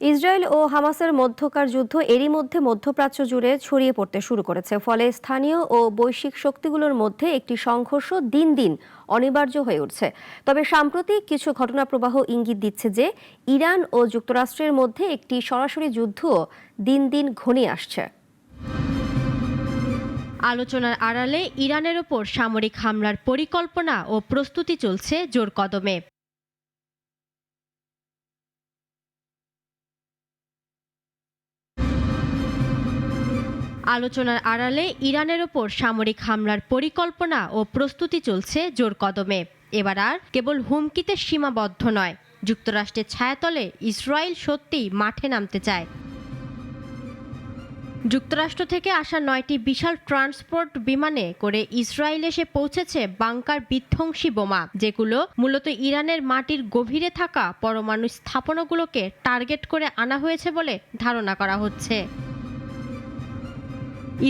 Israel ও হামাসের মধ্যকার যুদ্ধ এরই মধ্যে মধ্যপ্রাচ্য জুড়ে ছড়িয়ে পড়তে শুরু করেছে। ফলে স্থানীয় ও বৈশ্বিক শক্তিগুলোর মধ্যে একটি সংঘর্ষ দিন দিন অনিবার্য হয়ে উঠছে। তবে সাম্প্রতিক কিছু ঘটনাপ্রবাহ ইঙ্গিত দিচ্ছে যে ইরান ও যুক্তরাষ্ট্রের মধ্যে একটি সরাসরি যুদ্ধ দিন দিন ঘনিয়ে আসছে। আলোচনার আড়ালে ইরানের ওপর সামরিক হামলার পরিকল্পনা ও প্রস্তুতি চলছে জোর কদমে। আলোচনার আড়ালে ইরানের ওপর সামরিক হামলার পরিকল্পনা ও প্রস্তুতি চলছে জোর কদমে। এবার আর কেবল হুমকিতে সীমাবদ্ধ নয়, যুক্তরাষ্ট্রের ছায়াতলে ইসরায়েল সত্যিই মাঠে নামতে চায়। যুক্তরাষ্ট্র থেকে আসা 9টি বিশাল ট্রান্সপোর্ট বিমানে করে ইসরায়েল এসে পৌঁছেছে বাংকার বিধ্বংসী বোমা, যেগুলো মূলত ইরানের মাটির গভীরে থাকা পরমাণু স্থাপনাগুলোকে টার্গেট করে আনা হয়েছে বলে ধারণা করা হচ্ছে।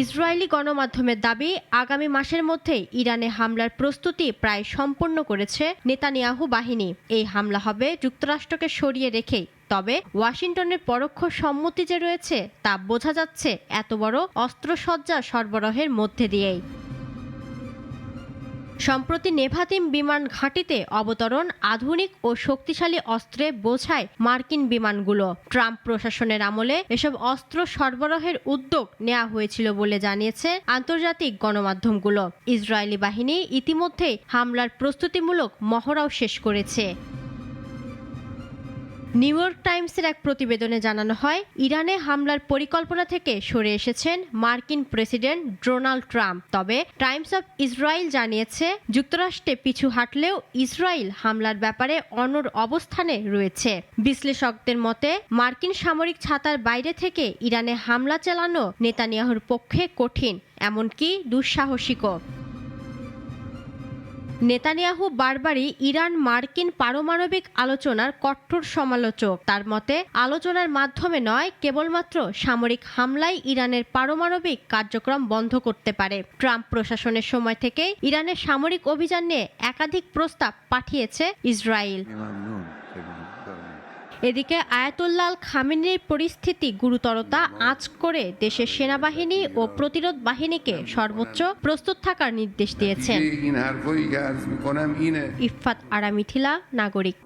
ইসরায়েলি গণমাধ্যমের দাবি, আগামী মাসের মধ্যে ইরানে হামলার প্রস্তুতি প্রায় সম্পন্ন করেছে নেতানিয়াহু বাহিনী। এই হামলা হবে যুক্তরাষ্ট্রকে সরিয়ে রেখেই। তবে ওয়াশিংটনের পরোক্ষ সম্মতি যে রয়েছে তা বোঝা যাচ্ছে এত বড় অস্ত্রসজ্জা সরবরাহের মধ্যে দিয়েই। সম্প্রতি নেভাতিম বিমান ঘাঁটিতে অবতরণ আধুনিক ও শক্তিশালী অস্ত্রে বোঝায় মার্কিন বিমানগুলো। ট্রাম্প প্রশাসনের আমলে এসব অস্ত্র সরবরাহের উদ্যোগ নেওয়া হয়েছিল বলে জানিয়েছে আন্তর্জাতিক গণমাধ্যমগুলো। ইসরায়েলি বাহিনী ইতিমধ্যেই হামলার প্রস্তুতিমূলক মহড়াও শেষ করেছে। নিউ ইয়র্ক টাইমসের এক প্রতিবেদনে জানানো হয়, ইরানে হামলার পরিকল্পনা থেকে সরে এসেছেন মার্কিন প্রেসিডেন্ট ডোনাল্ড ট্রাম্প। তবে টাইমস অফ ইসরায়েল জানিয়েছে, যুক্তরাষ্ট্রে পিছু হাঁটলেও ইসরায়েল হামলার ব্যাপারে অনড় অবস্থানে রয়েছে। বিশ্লেষকদের মতে, মার্কিন সামরিক ছাতার বাইরে থেকে ইরানে হামলা চালানো নেতানিয়াহুর পক্ষে কঠিন, এমনকি দুঃসাহসিকও। নেতানিয়াহু বারবারই ইরান মার্কিন পারমাণবিক আলোচনার কঠোর সমালোচক। তার মতে, আলোচনার মাধ্যমে নয়, কেবলমাত্র সামরিক হামলাই ইরানের পারমাণবিক কার্যক্রম বন্ধ করতে পারে। ট্রাম্প প্রশাসনের সময় থেকে ইরানের সামরিক অভিযান নিয়ে একাধিক প্রস্তাব পাঠিয়েছে ইসরায়েল। এদিকে আয়াতুল্লাহ আল খামেনির পরিস্থিতি গুরুতরতা আঁচ করে দেশের সেনাবাহিনী ও প্রতিরোধ বাহিনীকে সর্বোচ্চ প্রস্তুত থাকার নির্দেশ দিয়েছেন। ইফফাত আরা মিথিলা, নাগরিক।